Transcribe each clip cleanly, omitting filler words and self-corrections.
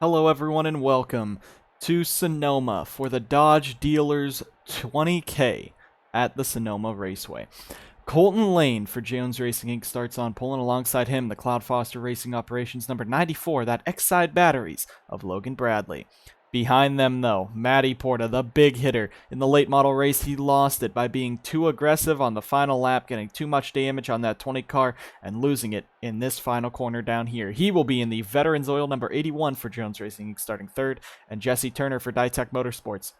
Hello everyone and welcome to Sonoma for the Dodge Dealers 20K at the Sonoma Raceway. Colton Lane for Jones Racing Inc. starts on pole, and alongside him the Cloud Foster Racing Operations number 94, that X-Side Batteries of Logan Bradley. Behind them, though, Matty Porta, the big hitter. In the late model race, he lost it by being too aggressive on the final lap, getting too much damage on that 20 car, and losing it in this final corner down here. He will be in the Veterans Oil number 81 for Jones Racing Inc. starting third, and Jesse Turner for Ditech Motorsports,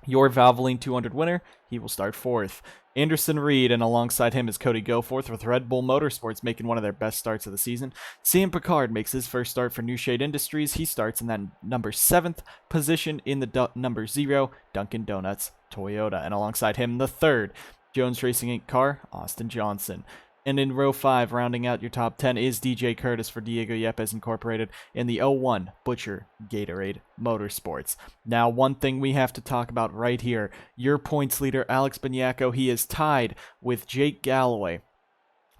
your Valvoline 200 winner. He will start fourth. Anderson Reed, and alongside him is Cody Goforth with Red Bull Motorsports, making one of their best starts of the season. Sam Picard makes his first start for New Shade Industries. He starts in that number 7th position in the number 0 Dunkin' Donuts Toyota. And alongside him, the third Jones Racing Inc. car, Austin Johnson. And in row 5, rounding out your top 10, is DJ Curtis for Diego Yepes Incorporated in the 01 Butcher Gatorade Motorsports. Now, one thing we have to talk about right here, your points leader, Alex Beniaco, he is tied with Jake Galloway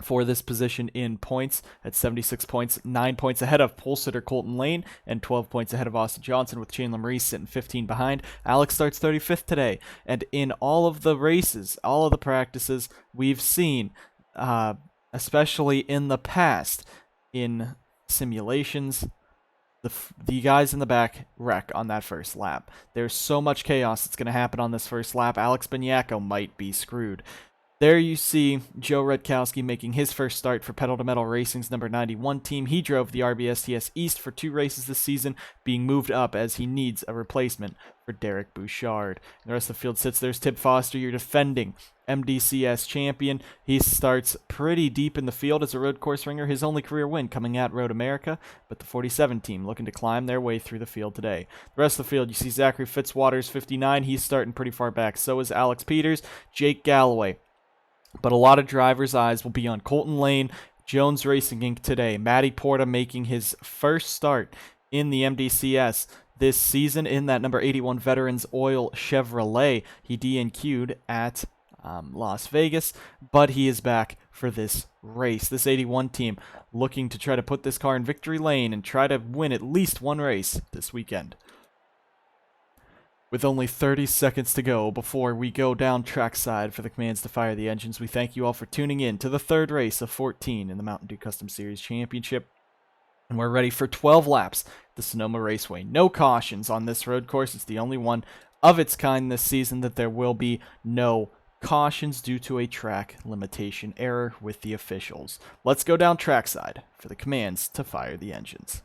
for this position in points at 76 points, 9 points ahead of pole sitter Colton Lane, and 12 points ahead of Austin Johnson, with Chandler Maurice sitting 15 behind. Alex starts 35th today, and in all of the races, all of the practices we've seen, especially in the past, in simulations, the guys in the back wreck on that first lap. There's so much chaos that's going to happen on this first lap. Alex Beniaco might be screwed. There you see Joe Redkowski making his first start for Pedal to Metal Racing's number 91 team. He drove the RBSTS East for 2 races this season, being moved up as he needs a replacement for Derek Bouchard. The rest of the field sits. There's Tip Foster, your defending MDCS champion. He starts pretty deep in the field as a road course ringer, his only career win coming at Road America, but the 47 team looking to climb their way through the field today. The rest of the field, you see Zachary Fitzwaters, 59. He's starting pretty far back. So is Alex Peters, Jake Galloway. But a lot of drivers' eyes will be on Colton Lane, Jones Racing Inc. today. Matty Porta making his first start in the MDCS this season in that number 81 Veterans Oil Chevrolet. He DNQ'd at Las Vegas, but he is back for this race. This 81 team looking to try to put this car in victory lane and try to win at least one race this weekend. With only 30 seconds to go before we go down trackside for the commands to fire the engines, we thank you all for tuning in to the third race of 14 in the Mountain Dew Custom Series Championship. And we're ready for 12 laps at the Sonoma Raceway. No cautions on this road course. It's the only one of its kind this season that there will be no cautions due to a track limitation error with the officials. Let's go down trackside for the commands to fire the engines.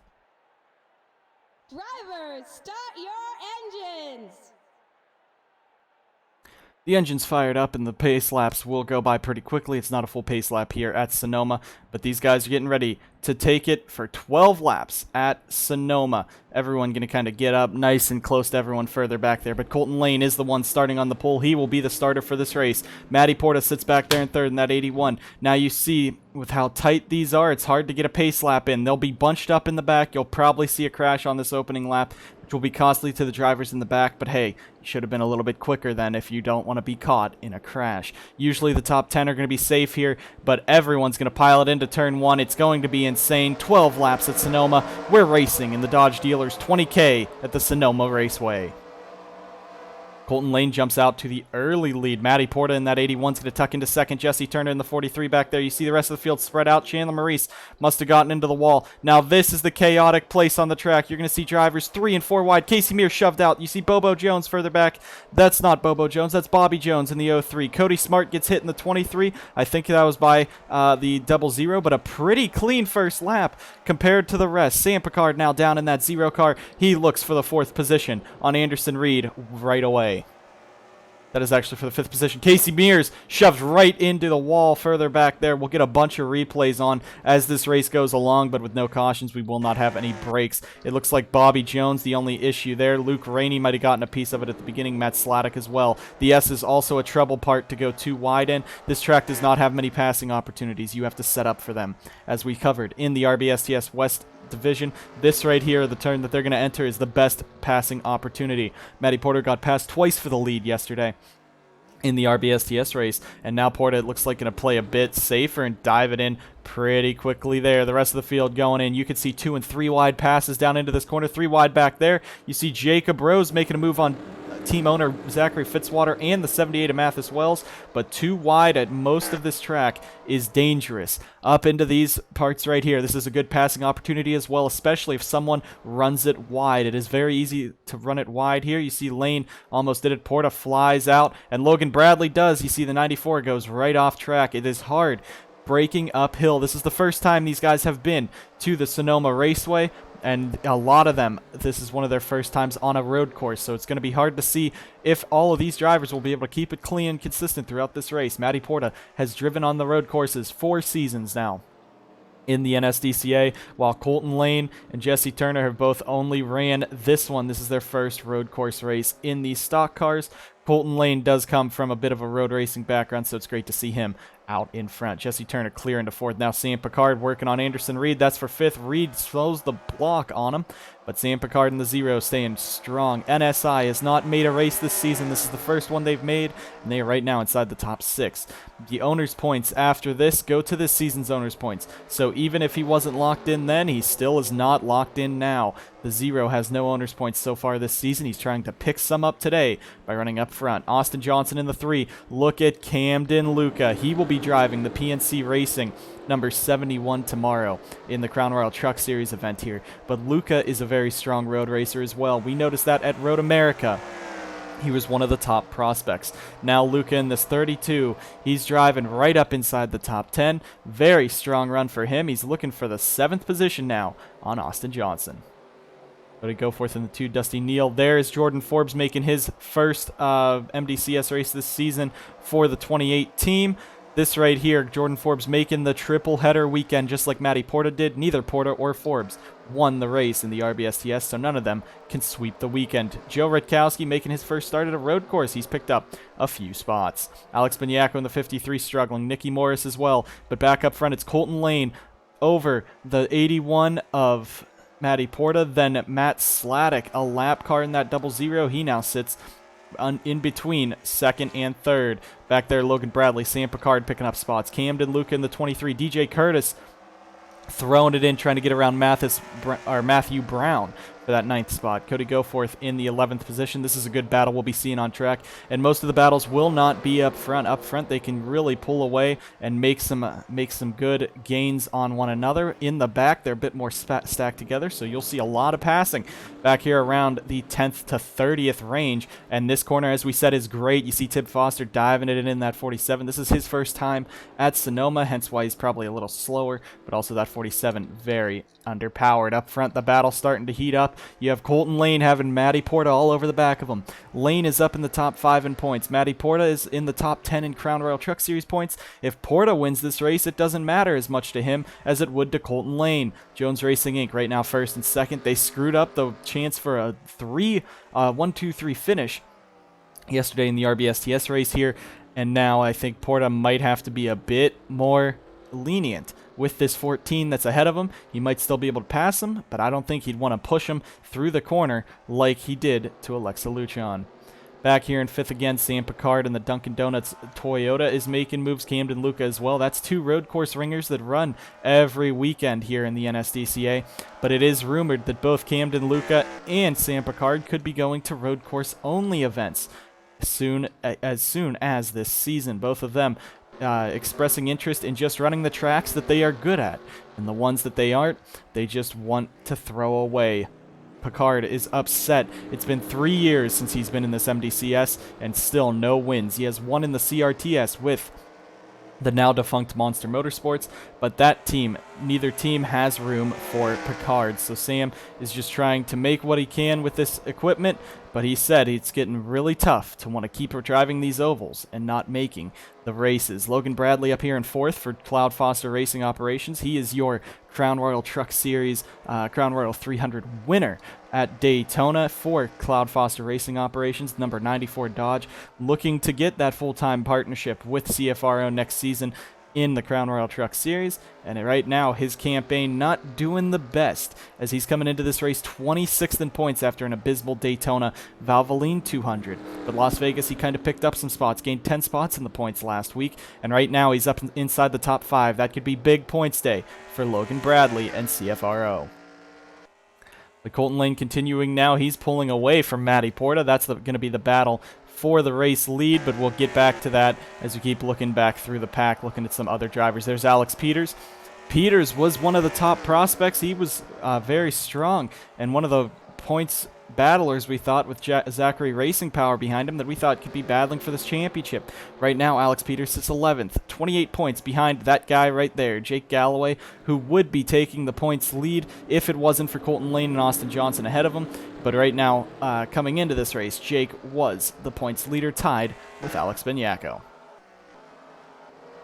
Drivers, start your engines! The engine's fired up and the pace laps will go by pretty quickly. It's not a full pace lap here at Sonoma, but these guys are getting ready to take it for 12 laps at Sonoma. Everyone going to kind of get up nice and close to everyone further back there, but Colton Lane is the one starting on the pole. He will be the starter for this race. Matty Porta sits back there in third in that 81. Now you see with how tight these are, it's hard to get a pace lap in. They'll be bunched up in the back. You'll probably see a crash on this opening lap, which will be costly to the drivers in the back, but hey, you should have been a little bit quicker then if you don't want to be caught in a crash. Usually the top 10 are going to be safe here, but everyone's going to pile it into turn 1. It's going to be insane. 12 laps at Sonoma. We're racing in the Dodge Dealers 20K at the Sonoma Raceway. Colton Lane jumps out to the early lead. Matty Porta in that 81's going to tuck into second. Jesse Turner in the 43 back there. You see the rest of the field spread out. Chandler Maurice must have gotten into the wall. Now this is the chaotic place on the track. You're going to see drivers 3 and 4 wide. Casey Mears shoved out. You see Bobo Jones further back. That's not Bobo Jones. That's Bobby Jones in the 03. Cody Smart gets hit in the 23. I think that was by the 00, but a pretty clean first lap compared to the rest. Sam Picard now down in that 0 car. He looks for the 4th position on Anderson Reed right away. That is actually for the 5th position. Casey Mears shoved right into the wall further back there. We'll get a bunch of replays on as this race goes along, but with no cautions, we will not have any breaks. It looks like Bobby Jones, the only issue there. Luke Rainey might have gotten a piece of it at the beginning. Matt Sladek as well. The S is also a trouble part to go too wide in. This track does not have many passing opportunities. You have to set up for them, as we covered in the RBSTS West division. This right here, the turn that they're going to enter, is the best passing opportunity. Matty Porter got passed twice for the lead yesterday. in the RBSTS race, and now Porta, it looks like, going to play a bit safer and dive it in pretty quickly there. The rest of the field going in. You can see 2 and 3 wide passes down into this corner, 3 wide back there. You see Jacob Rose making a move on team owner Zachary Fitzwater and the 78 of Mathis Wells, but 2 wide at most of this track is dangerous. Up into these parts right here, this is a good passing opportunity as well, especially if someone runs it wide. It is very easy to run it wide here. You see Lane almost did it. Porta flies out, and Logan Bradley does. You see the 94 goes right off track. It is hard breaking uphill. This is the first time these guys have been to the Sonoma Raceway, and a lot of them, this is one of their first times on a road course, so it's going to be hard to see if all of these drivers will be able to keep it clean and consistent throughout this race. Matty Porta has driven on the road courses 4 seasons now in the NSDCA, while Colton Lane and Jesse Turner have both only ran this one. This is their first road course race in these stock cars. Colton Lane does come from a bit of a road racing background, so it's great to see him out in front. Jesse Turner clear into 4th. Now Sam Picard working on Anderson Reed. That's for 5th. Reed slows the block on him, but Sam Picard in the 0 staying strong. NSI has not made a race this season. This is the first one they've made, and they are right now inside the top 6. The owner's points after this go to this season's owner's points. So even if he wasn't locked in then, he still is not locked in now. The 0 has no owner's points so far this season. He's trying to pick some up today by running up front. Austin Johnson in the 3. Look at Camden Luca. He will be driving the PNC Racing number 71 tomorrow in the Crown Royal Truck Series event here. But Luca is a very strong road racer as well. We noticed that at Road America. He was one of the top prospects. Now Luca in this 32, he's driving right up inside the top 10. Very strong run for him. He's looking for the 7th position now on Austin Johnson. But to go forth in the 2, Dusty Neal. There is Jordan Forbes making his first MDCS race this season for the 28 team. This right here, Jordan Forbes making the triple header weekend just like Matty Porta did. Neither Porta or Forbes won the race in the RBSTS, so none of them can sweep the weekend. Joe Rutkowski making his first start at a road course. He's picked up a few spots. Alex Beniaco in the 53 struggling. Nicky Morris as well. But back up front, it's Colton Lane over the 81 of Matty Porta. Then Matt Sladek, a lap car in that 00. He now sits in between 2nd and 3rd. Back there, Logan Bradley, Sam Picard picking up spots. Camden Luca in the 23. DJ Curtis throwing it in, trying to get around Matthew Brown for that 9th spot. Cody Goforth in the 11th position. This is a good battle we'll be seeing on track, and most of the battles will not be up front. Up front, they can really pull away and make some good gains on one another. In the back, they're a bit more stacked together, so you'll see a lot of passing back here around the 10th to 30th range. And this corner, as we said, is great. You see Tib Foster diving it in that 47. This is his first time at Sonoma, hence why he's probably a little slower, but also that 47 very underpowered. Up front, the battle starting to heat up. You have Colton Lane having Matty Porta all over the back of him. Lane is up in the top 5 in points. Matty Porta is in the top 10 in Crown Royal Truck Series points. If Porta wins this race, it doesn't matter as much to him as it would to Colton Lane. Jones Racing Inc. right now 1st and 2nd. They screwed up the chance for a 1-2-3 finish yesterday in the RBSTS race here, and now I think Porta might have to be a bit more lenient with this 14 that's ahead of him. He might still be able to pass him, but I don't think he'd want to push him through the corner like he did to Alexa Lucian. Back here in 5th again, Sam Picard and the Dunkin' Donuts Toyota is making moves. Camden Luca as well. That's 2 road course ringers that run every weekend here in the NSDCA. But it is rumored that both Camden Luca and Sam Picard could be going to road course only events as soon as this season. Both of them expressing interest in just running the tracks that they are good at, and the ones that they aren't, they just want to throw away. Picard is upset. It's been 3 years since he's been in this MDCS, and still no wins. He has won in the CRTS with the now defunct Monster Motorsports, but that team, neither team has room for Picard. So Sam is just trying to make what he can with this equipment, but he said it's getting really tough to want to keep driving these ovals and not making the races. Logan Bradley up here in 4th for Cloud Foster Racing Operations. He is your Crown Royal Truck Series, Crown Royal 300 winner at Daytona for Cloud Foster Racing Operations, number 94 Dodge, looking to get that full-time partnership with CFRO next season. in the Crown Royal Truck Series, and right now his campaign not doing the best as he's coming into this race 26th in points after an abysmal Daytona Valvoline 200. But Las Vegas, he kind of picked up some spots, gained 10 spots in the points last week, and right now he's up inside the top 5. That could be big points day for Logan Bradley and CFRO. The Colton Lane continuing now. He's pulling away from Matty Porta. That's going to be the battle for the race lead, but we'll get back to that as we keep looking back through the pack, looking at some other drivers. There's Alex Peters. Peters was one of the top prospects. He was very strong and one of the points battlers, we thought, with Zachary Racing Power behind him, that we thought could be battling for this championship. Right now, Alex Peters sits 11th, 28 points behind that guy right there, Jake Galloway, who would be taking the points lead if it wasn't for Colton Lane and Austin Johnson ahead of him. But right now, coming into this race, Jake was the points leader, tied with Alex Benyako.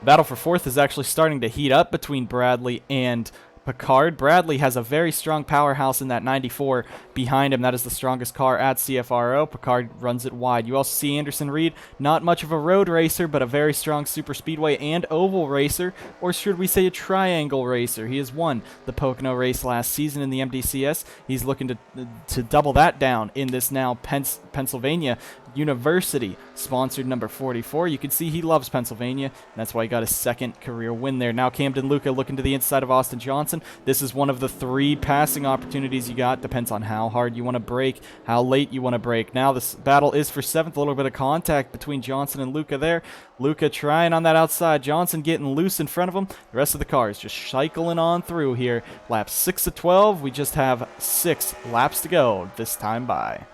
The battle for 4th is actually starting to heat up between Bradley and Picard. Bradley has a very strong powerhouse in that 94 behind him. That is the strongest car at CFRO. Picard runs it wide. You also see Anderson Reed, not much of a road racer, but a very strong super speedway and oval racer, or should we say a triangle racer. He has won the Pocono race last season in the MDCS. He's looking to double that down in this now Pennsylvania University sponsored number 44. You can see he loves Pennsylvania, and that's why he got his second career win there. Now Camden Luca looking to the inside of Austin Johnson. This is one of the 3 passing opportunities you got. Depends on how hard you want to brake, how late you want to brake. Now this battle is for 7th. A little bit of contact between Johnson and Luca there. Luca trying on that outside. Johnson getting loose in front of him. The rest of the cars just cycling on through here. Laps 6 of 12. We just have 6 laps to go this time by.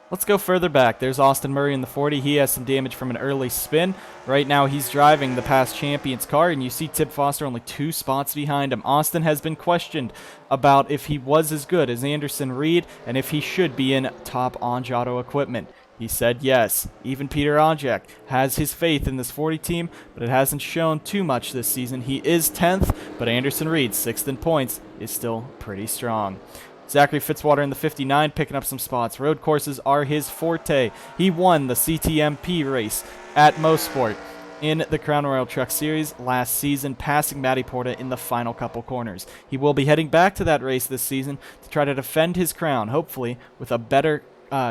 Let's go further back. There's Austin Murray in the 40. He has some damage from an early spin. Right now he's driving the past champion's car, and you see Tib Foster only 2 spots behind him. Austin has been questioned about if he was as good as Anderson Reed and if he should be in top Onjato equipment. He said yes. Even Peter Onjak has his faith in this 40 team, but it hasn't shown too much this season. He is 10th, but Anderson Reed, 6th in points, is still pretty strong. Zachary Fitzwater in the 59 picking up some spots. Road courses are his forte. He won the CTMP race at Mosport in the Crown Royal Truck Series last season, passing Matty Porta in the final couple corners. He will be heading back to that race this season to try to defend his crown, hopefully with a better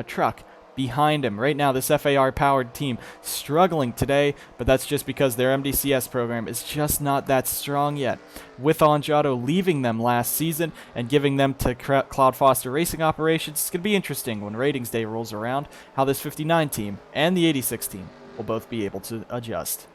truck behind him. Right now, this FAR-powered team struggling today, but that's just because their MDCS program is just not that strong yet. With Onjato leaving them last season and giving them to Cloud Foster Racing Operations, it's going to be interesting when Ratings Day rolls around how this 59 team and the 86 team will both be able to adjust.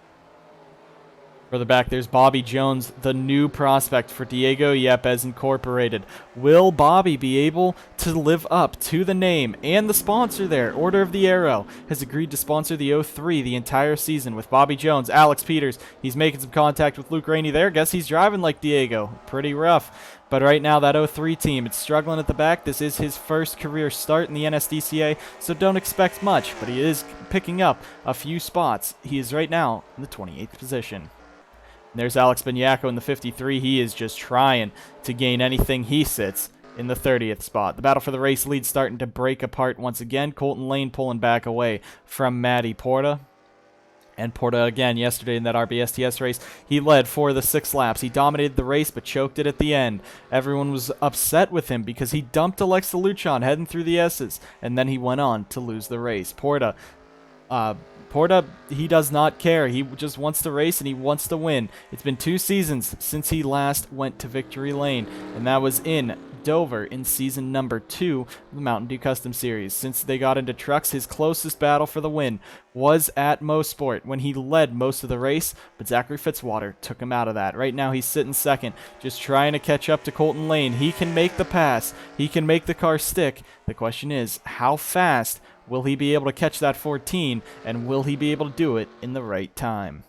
Further back, there's Bobby Jones, the new prospect for Diego Yepes Incorporated. Will Bobby be able to live up to the name and the sponsor there? Order of the Arrow has agreed to sponsor the 03 the entire season with Bobby Jones, Alex Peters. He's making some contact with Luke Rainey there. Guess he's driving like Diego. Pretty rough. But right now, that 03 team, it's struggling at the back. This is his first career start in the NSDCA, so don't expect much, but he is picking up a few spots. He is right now in the 28th position. There's Alex Benyako in the 53. He is just trying to gain anything. He sits in the 30th spot. The battle for the race lead starting to break apart once again. Colton Lane pulling back away from Matty Porta. And Porta again yesterday in that RBSTS race, he led for the 6 laps. He dominated the race but choked it at the end. Everyone was upset with him because he dumped Alexa Luchon heading through the S's, and then he went on to lose the race. Porta, he does not care. He just wants to race and he wants to win. It's been 2 seasons since he last went to Victory Lane, and that was in Dover in season number 2 of the Mountain Dew Custom Series. Since they got into trucks, his closest battle for the win was at Mosport when he led most of the race, but Zachary Fitzwater took him out of that. Right now he's sitting second, just trying to catch up to Colton Lane. He can make the pass. He can make the car stick. The question is, how fast will he be able to catch that 14, and will he be able to do it in the right time?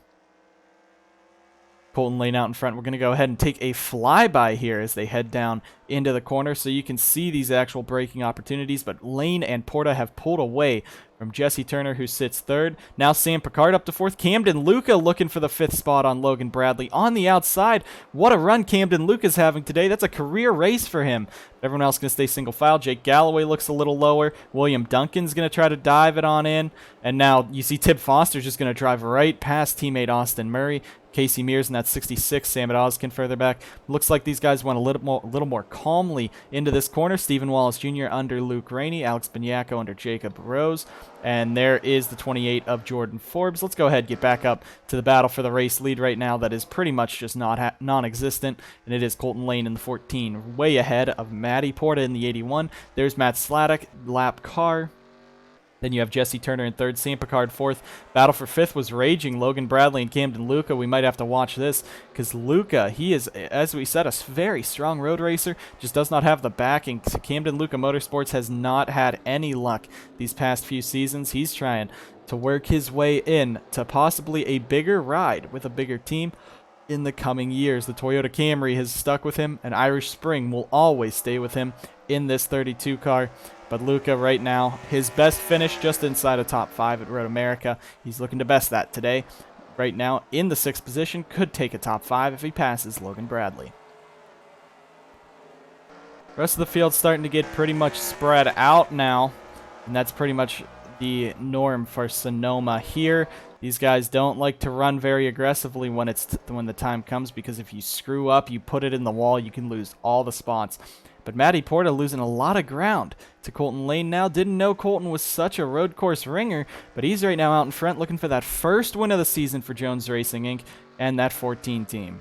Colton Lane out in front. We're going to go ahead and take a flyby here as they head down into the corner so you can see these actual braking opportunities. But Lane and Porta have pulled away from Jesse Turner, who sits third. Now Sam Picard up to fourth. Camden Luca looking for the fifth spot on Logan Bradley on the outside. What a run Camden Luca's having today. That's a career race for him. Everyone else going to stay single file. Jake Galloway looks a little lower. William Duncan's going to try to dive it on in. And now you see Tib Foster's just going to drive right past teammate Austin Murray. Casey Mears in that 66, Sam Oskin further back. Looks like these guys went a little more calmly into this corner. Stephen Wallace Jr. under Luke Rainey, Alex Banyako under Jacob Rose, and there is the 28 of Jordan Forbes. Let's go ahead and get back up to the battle for the race lead right now. That is pretty much just non-existent, and it is Colton Lane in the 14, way ahead of Matty Porta in the 81. There's Matt Sladek, lap car. Then you have Jesse Turner in third, Sam Picard fourth. Battle for fifth was raging. Logan Bradley and Camden Luca. We might have to watch this because Luca, he is, as we said, a very strong road racer. Just does not have the backing. Camden Luca Motorsports has not had any luck these past few seasons. He's trying to work his way in to possibly a bigger ride with a bigger team in the coming years. The Toyota Camry has stuck with him, and Irish Spring will always stay with him in this 32 car. But Luca right now, his best finish just inside of top 5 at Road America. He's looking to best that today. Right now in the 6th position, could take a top 5 if he passes Logan Bradley. The rest of the field's starting to get pretty much spread out now, and that's pretty much the norm for Sonoma here. These guys don't like to run very aggressively when the time comes, because if you screw up, you put it in the wall, you can lose all the spots. But Matty Porta losing a lot of ground to Colton Lane now. Didn't know Colton was such a road course ringer, but he's right now out in front looking for that first win of the season for Jones Racing Inc. and that 14 team.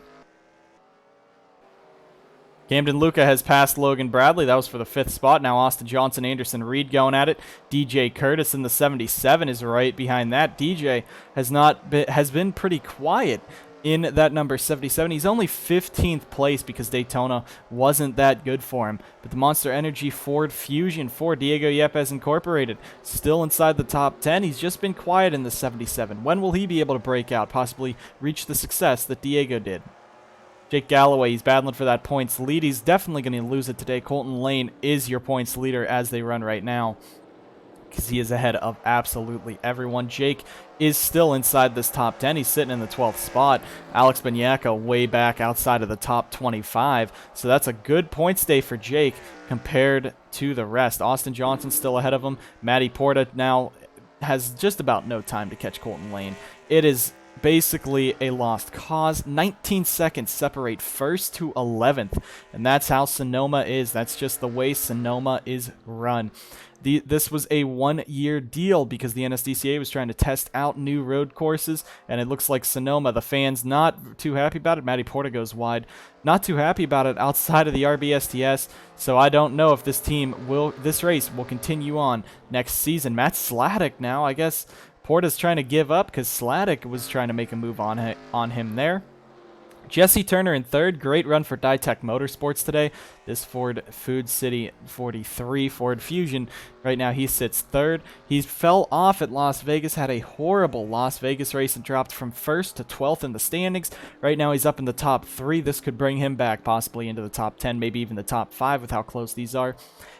Camden Luca has passed Logan Bradley. That was for the 5th spot. Now Austin Johnson, Anderson Reed going at it. DJ Curtis in the 77 is right behind that. DJ has been pretty quiet in that number 77. He's only 15th place because Daytona wasn't that good for him. But the Monster Energy Ford Fusion for Diego Yepes Incorporated still inside the top 10. He's just been quiet in the 77. When will he be able to break out, possibly reach the success that Diego did? Jake Galloway, he's battling for that points lead. He's definitely going to lose it today. Colton Lane is your points leader as they run right now, because he is ahead of absolutely everyone. Jake is still inside this top 10. He's sitting in the 12th spot. Alex Banyako way back outside of the top 25. So that's a good points day for Jake compared to the rest. Austin Johnson still ahead of him. Matty Porta now has just about no time to catch Colton Lane. It is basically a lost cause. 19 seconds separate 1st to 11th, and that's how Sonoma is. That's just the way Sonoma is run. This was a one-year deal because the NSDCA was trying to test out new road courses, and it looks like Sonoma, the fans, not too happy about it. Matty Porta goes wide. Not too happy about it outside of the RBSTS, so I don't know if this race will continue on next season. Matt Sladek now, I guess Porta's trying to give up because Sladek was trying to make a move on him there. Jesse Turner in third. Great run for Ditech Motorsports today. This Ford Food City 43 Ford Fusion. Right now he sits third. He fell off at Las Vegas, had a horrible Las Vegas race and dropped from 1st to 12th in the standings. Right now he's up in the top 3. This could bring him back possibly into the top 10, maybe even the top 5 with how close these are.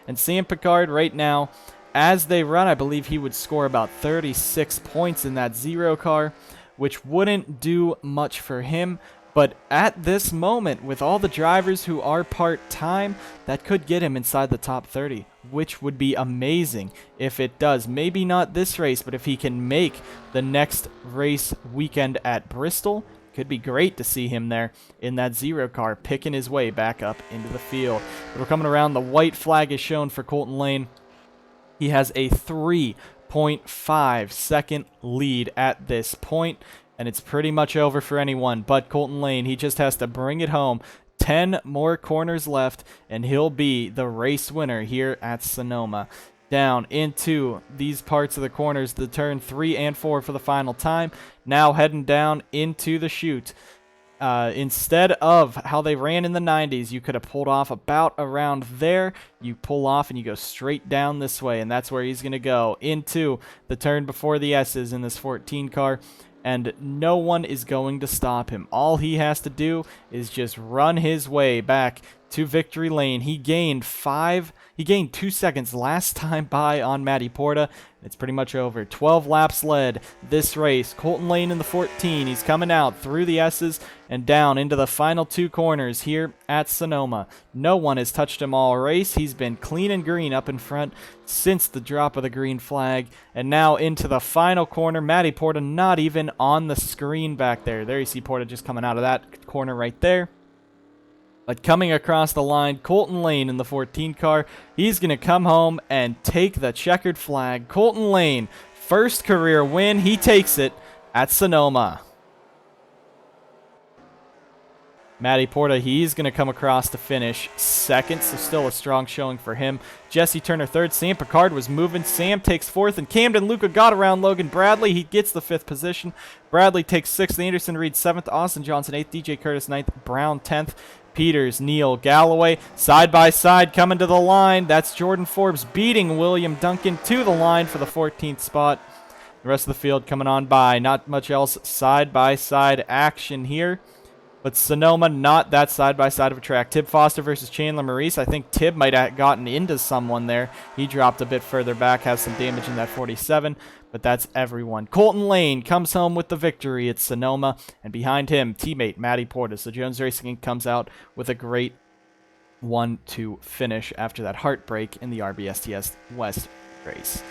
And Sam Picard right now, as they run, I believe he would score about 36 points in that 0 car, which wouldn't do much for him. But at this moment, with all the drivers who are part-time, that could get him inside the top 30, which would be amazing if it does. Maybe not this race, but if he can make the next race weekend at Bristol, could be great to see him there in that 0 car, picking his way back up into the field. But we're coming around. The white flag is shown for Colton Lane. He has a 3.5 second lead at this point, and it's pretty much over for anyone but Colton Lane. He just has to bring it home. 10 more corners left, and he'll be the race winner here at Sonoma. Down into these parts of the corners, the turn 3 and 4 for the final time. Now heading down into the chute. Instead of how they ran in the 90s, you could have pulled off about around there. You pull off and you go straight down this way, and that's where he's going to go into the turn before the S's in this 14 car. and no one is going to stop him. All he has to do is just run his way back to victory lane. He gained 2 seconds last time by on Matty Porta. It's pretty much over. 12 laps led this race. Colton Lane in the 14. He's coming out through the S's and down into the final 2 corners here at Sonoma. No one has touched him all race. He's been clean and green up in front since the drop of the green flag. And now into the final corner. Matty Porta not even on the screen back there. There you see Porta just coming out of that corner right there. But coming across the line, Colton Lane in the 14 car. He's going to come home and take the checkered flag. Colton Lane, first career win. He takes it at Sonoma. Matty Porta, he's going to come across to finish second, so still a strong showing for him. Jesse Turner third. Sam Picard was moving. Sam takes fourth, and Camden Luca got around Logan Bradley. He gets the 5th position. Bradley takes 6th. Anderson Reed 7th. Austin Johnson 8th. DJ Curtis 9th. Brown 10th. Peters, Neal, Galloway, side by side coming to the line. That's Jordan Forbes beating William Duncan to the line for the 14th spot. The rest of the field coming on by. Not much else side by side action here. But Sonoma, not that side-by-side of a track. Tib Foster versus Chandler Maurice. I think Tib might have gotten into someone there. He dropped a bit further back, has some damage in that 47, but that's everyone. Colton Lane comes home with the victory at Sonoma, and behind him, teammate Matty Porta. So Jones Racing Inc. comes out with a great 1-2 finish after that heartbreak in the RBSTS West race.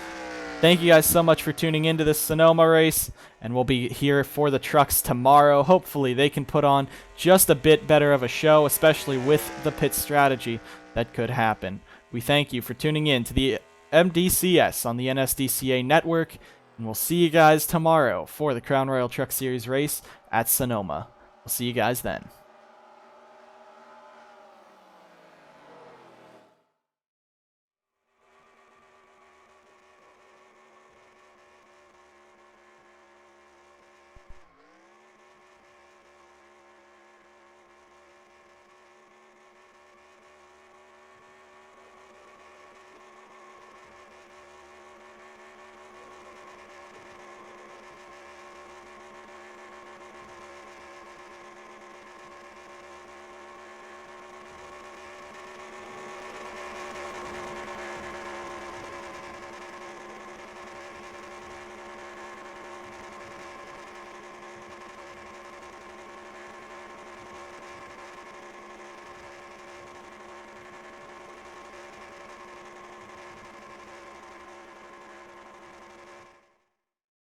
Thank you guys so much for tuning into this Sonoma race, and we'll be here for the trucks tomorrow. Hopefully they can put on just a bit better of a show, especially with the pit strategy that could happen. We thank you for tuning in to the MDCS on the NSDCA network, and we'll see you guys tomorrow for the Crown Royal Truck Series race at Sonoma. We'll see you guys then.